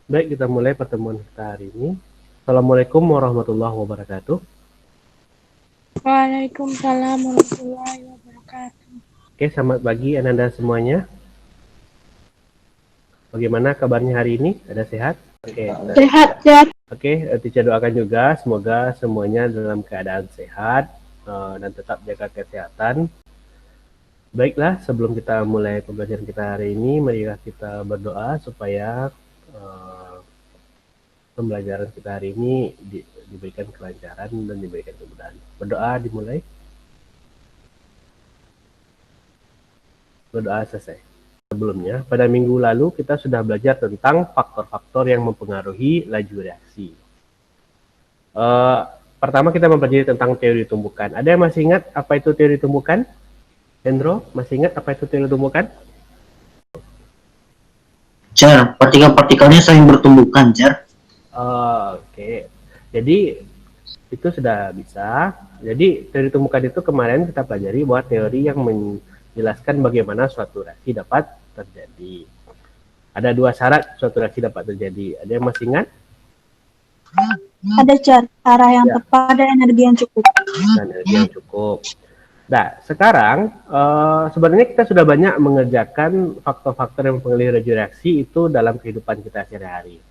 Baik, kita mulai pertemuan kita hari ini. Assalamualaikum warahmatullahi wabarakatuh. Waalaikumsalam warahmatullahi wabarakatuh. Oke, selamat pagi Ananda semuanya. Bagaimana kabarnya hari ini? Ada sehat? Oke, Sehat, Jar. Oke, teacher doakan juga semoga semuanya dalam keadaan sehat dan tetap jaga kesehatan. Baiklah, sebelum kita mulai pembelajaran kita hari ini, marilah kita berdoa supaya pembelajaran kita hari ini diberikan kelancaran dan diberikan kemudahan. Berdoa dimulai. Berdoa selesai. Sebelumnya, pada minggu lalu kita sudah belajar tentang faktor-faktor yang mempengaruhi laju reaksi. Pertama kita mempelajari tentang teori tumbukan. Ada yang masih ingat apa itu teori tumbukan? Hendro, masih ingat apa itu teori tumbukan? Jar, partikel-partikelnya saling bertumbukan, Jar. Oke. Jadi itu sudah bisa. Jadi teori tumbukan itu kemarin kita pelajari bahwa teori yang menjelaskan bagaimana suatu reaksi dapat terjadi. Ada dua syarat suatu reaksi dapat terjadi. Ada yang masih ingat? Ada, Jar. Arah yang tepat dan energi yang cukup. Energi yang cukup. Nah, sekarang sebenarnya kita sudah banyak mengerjakan faktor-faktor yang mempengaruhi laju reaksi itu dalam kehidupan kita sehari-hari.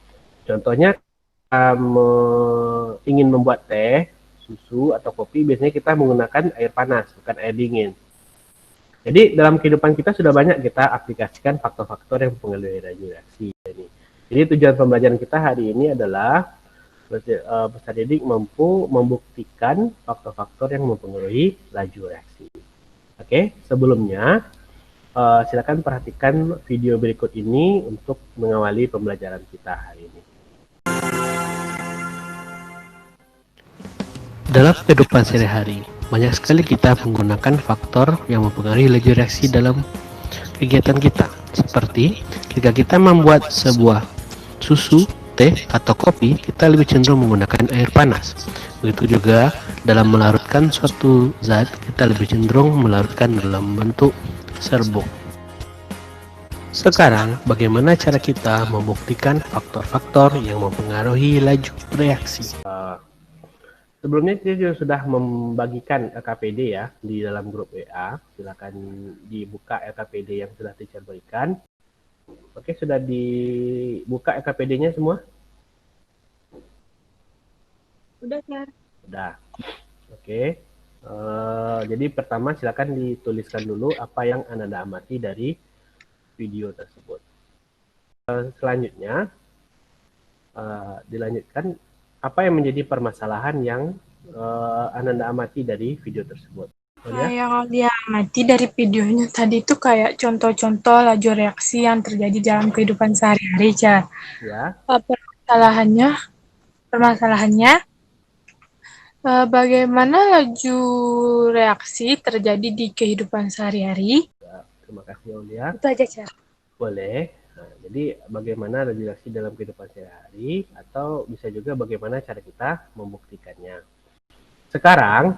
Contohnya, ingin membuat teh, susu, atau kopi, biasanya kita menggunakan air panas, bukan air dingin. Jadi, dalam kehidupan kita sudah banyak kita aplikasikan faktor-faktor yang mempengaruhi laju reaksi. Jadi, tujuan pembelajaran kita hari ini adalah peserta didik mampu membuktikan faktor-faktor yang mempengaruhi laju reaksi. Oke, sebelumnya silakan perhatikan video berikut ini untuk mengawali pembelajaran kita hari ini. Dalam kehidupan sehari-hari, banyak sekali kita menggunakan faktor yang mempengaruhi laju reaksi dalam kegiatan kita. Seperti ketika kita membuat sebuah susu, teh, atau kopi, kita lebih cenderung menggunakan air panas. Begitu juga dalam melarutkan suatu zat, kita lebih cenderung melarutkan dalam bentuk serbuk. Sekarang, bagaimana cara kita membuktikan faktor-faktor yang mempengaruhi laju reaksi? Sebelumnya kita juga sudah membagikan LKPD ya di dalam grup WA. Silakan dibuka LKPD yang sudah teacher berikan. Oke, sudah dibuka LKPD-nya semua? Udah, Jar. Udah. Oke. Jadi pertama silakan dituliskan dulu apa yang Anda amati dari video tersebut. Selanjutnya dilanjutkan apa yang menjadi permasalahan yang Anda amati dari video tersebut. Nah, yang dia amati dari videonya tadi itu kayak contoh-contoh laju reaksi yang terjadi dalam kehidupan sehari-hari, Jar. Ya. Permasalahannya bagaimana laju reaksi terjadi di kehidupan sehari-hari? Ya, terima kasih Aulia. Itu aja, Jar. Boleh. Nah, jadi bagaimana laju reaksi dalam kehidupan sehari-hari atau bisa juga bagaimana cara kita membuktikannya. Sekarang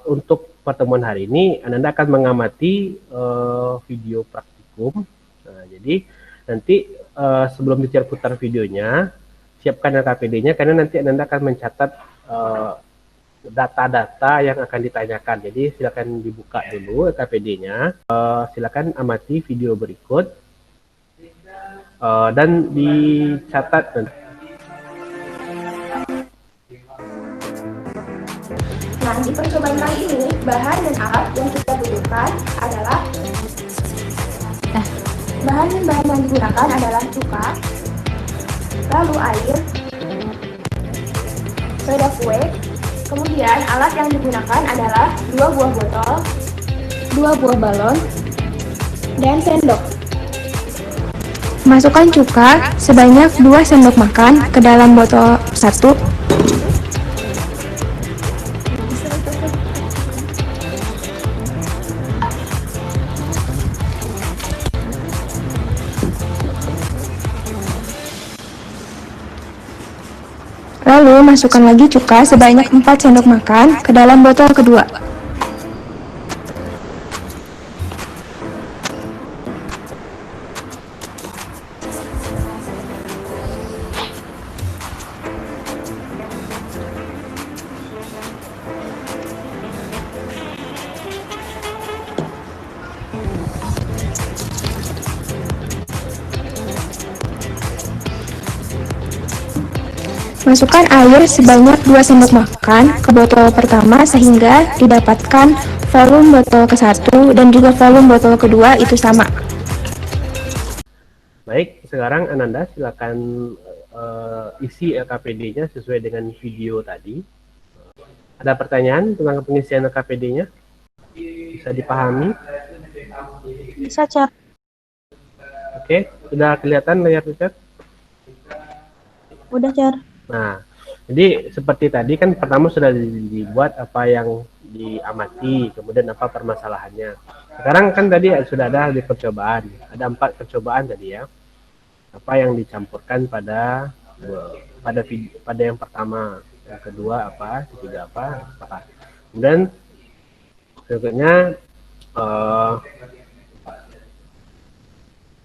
untuk pertemuan hari ini Anda akan mengamati video praktikum. Nah, jadi nanti sebelum teacher putar videonya, siapkan LKPD-nya karena nanti Anda akan mencatat data-data yang akan ditanyakan. Jadi silakan dibuka dulu LKPD-nya. Silakan amati video berikut dan dicatat nanti. Nah, di percobaan kali ini, bahan dan alat yang kita butuhkan adalah bahan yang digunakan adalah cuka, lalu air, soda kue, kemudian alat yang digunakan adalah 2 buah botol, 2 buah balon, dan sendok. Masukkan cuka sebanyak 2 sendok makan ke dalam botol 1. Lalu masukkan lagi cuka sebanyak 4 sendok makan ke dalam botol kedua. Masukkan air sebanyak 2 sendok makan ke botol pertama sehingga didapatkan volume botol ke-1 dan juga volume botol kedua itu sama. Baik, sekarang Ananda silakan isi LKPD-nya sesuai dengan video tadi. Ada pertanyaan tentang pengisian LKPD-nya? Bisa dipahami? Bisa, Cer. Oke, sudah kelihatan layar Richard? Udah, Cer. Nah, jadi seperti tadi kan pertama sudah dibuat apa yang diamati, kemudian apa permasalahannya. Sekarang kan tadi sudah ada di percobaan, ada 4 percobaan tadi ya. Apa yang dicampurkan pada yang pertama, yang kedua apa, ketiga apa. Kemudian berikutnya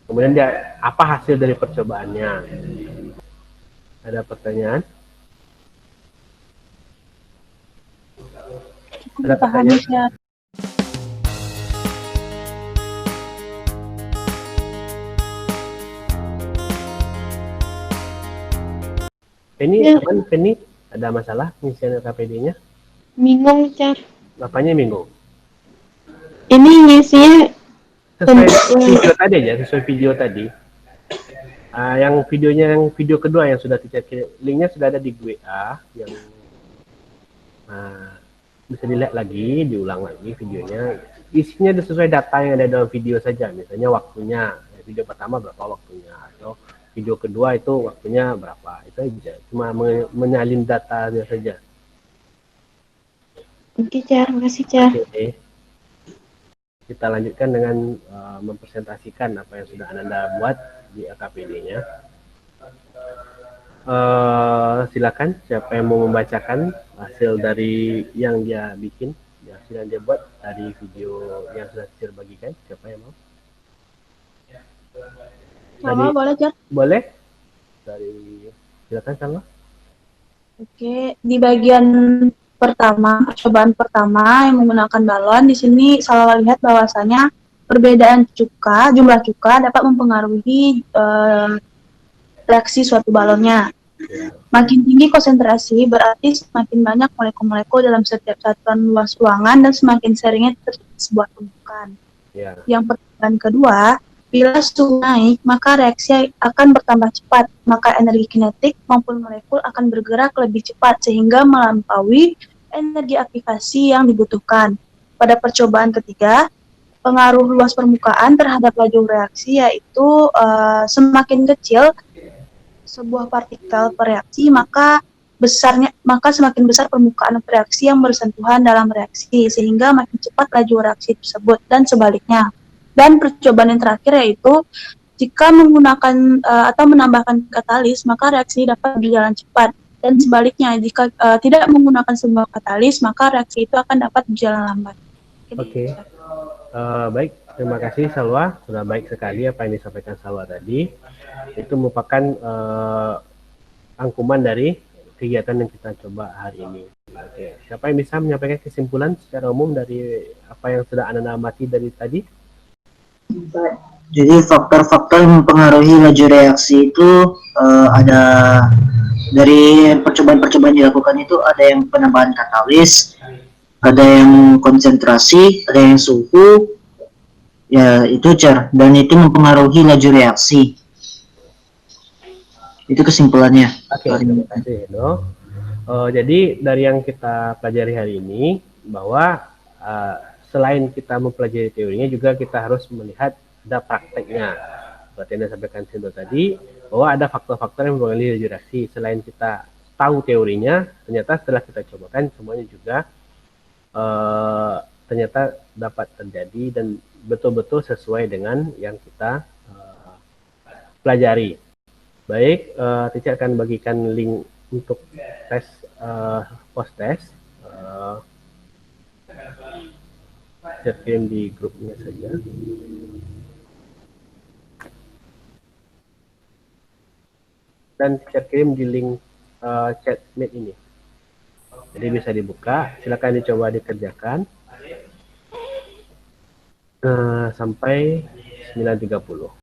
kemudian dia apa hasil dari percobaannya. Ada pertanyaan? Ada Pahami, pertanyaan? Cer. Penny, Ya. aman Penny? Ada masalah pengisian LKPD-nya? Bingung, Cer. Apanya minggu? Ini ngisinya Sesuai video tadi aja, sesuai video tadi. Yang videonya, yang video kedua yang sudah dicek, linknya sudah ada di WA, yang bisa dilihat lagi, diulang lagi videonya. Isinya sesuai data yang ada dalam video saja, misalnya waktunya, video pertama berapa waktunya, atau video kedua itu waktunya berapa, itu aja. Cuma menyalin datanya saja. Oke, Cer. Makasih, Cer. Oke. Kita lanjutkan dengan mempresentasikan apa yang sudah Ananda buat di LKPD-nya. Silakan siapa yang mau membacakan hasil dari yang dia bikin, hasil yang dia buat dari video yang sudah saya bagikan. Siapa yang mau? Sama boleh, Cer. Boleh? Silakan Salma. Oke, di bagian pertama, percobaan pertama yang menggunakan balon, di sini Salwa lihat bahwasanya perbedaan jumlah cuka dapat mempengaruhi reaksi suatu balonnya. Makin tinggi konsentrasi berarti semakin banyak molekul-molekul dalam setiap satuan luas ruangan dan semakin seringnya terjadi sebuah tumpukan. Ya. Yang percobaan kedua, bila suhu naik, maka reaksi akan bertambah cepat, maka energi kinetik maupun molekul akan bergerak lebih cepat sehingga melampaui energi aktivasi yang dibutuhkan. Pada percobaan ketiga, pengaruh luas permukaan terhadap laju reaksi yaitu semakin kecil sebuah partikel per reaksi, maka semakin besar permukaan reaksi yang bersentuhan dalam reaksi sehingga makin cepat laju reaksi tersebut dan sebaliknya. Dan percobaan yang terakhir yaitu jika menggunakan atau menambahkan katalis, maka reaksi dapat berjalan cepat. Dan sebaliknya, jika tidak menggunakan sebuah katalis, maka reaksi itu akan dapat berjalan lambat. Oke. Baik, terima kasih Salwa. Sudah baik sekali apa yang disampaikan Salwa tadi. Itu merupakan rangkuman dari kegiatan yang kita coba hari ini. Oke. Siapa yang bisa menyampaikan kesimpulan secara umum dari apa yang sudah Anda amati dari tadi? Jadi faktor-faktor yang mempengaruhi laju reaksi itu ada dari percobaan-percobaan dilakukan itu ada yang penambahan katalis, ada yang konsentrasi, ada yang suhu, ya itu Cer, dan itu mempengaruhi laju reaksi. Itu kesimpulannya. Oke, terima kasih Edo. Jadi dari yang kita pelajari hari ini bahwa selain kita mempelajari teorinya juga kita harus melihat ada prakteknya. Seperti yang disampaikan Sindo tadi, bahwa ada faktor-faktor yang mempengaruhi laju reaksi. Selain kita tahu teorinya, ternyata setelah kita cobakan semuanya juga ternyata dapat terjadi dan betul-betul sesuai dengan yang kita pelajari. Baik, teacher akan bagikan link untuk tes post test. Saya kirim di grupnya saja. Dan teacher kirim di link chatmate ini. Jadi bisa dibuka, silakan dicoba dikerjakan sampai 9.30.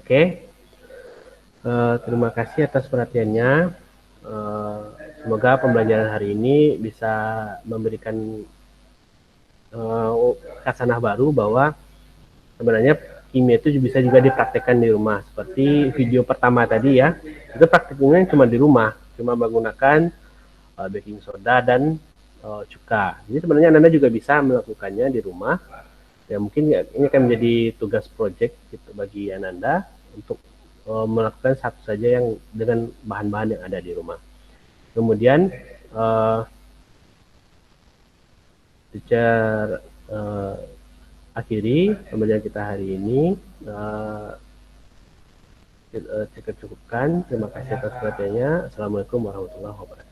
Oke. Terima kasih atas perhatiannya. Semoga pembelajaran hari ini bisa memberikan khasanah baru bahwa sebenarnya kimia itu bisa juga dipraktekkan di rumah. Seperti video pertama tadi ya, itu praktiknya cuma di rumah, cuma menggunakan baking soda dan cuka. Jadi sebenarnya Anda juga bisa melakukannya di rumah. Ya mungkin ini akan menjadi tugas project gitu bagi Ananda untuk melakukan satu saja yang dengan bahan-bahan yang ada di rumah. Kemudian teacher akhiri pembelajaran kita hari ini. Kita cukupkan. Terima kasih atas perhatiannya. Assalamualaikum warahmatullahi wabarakatuh.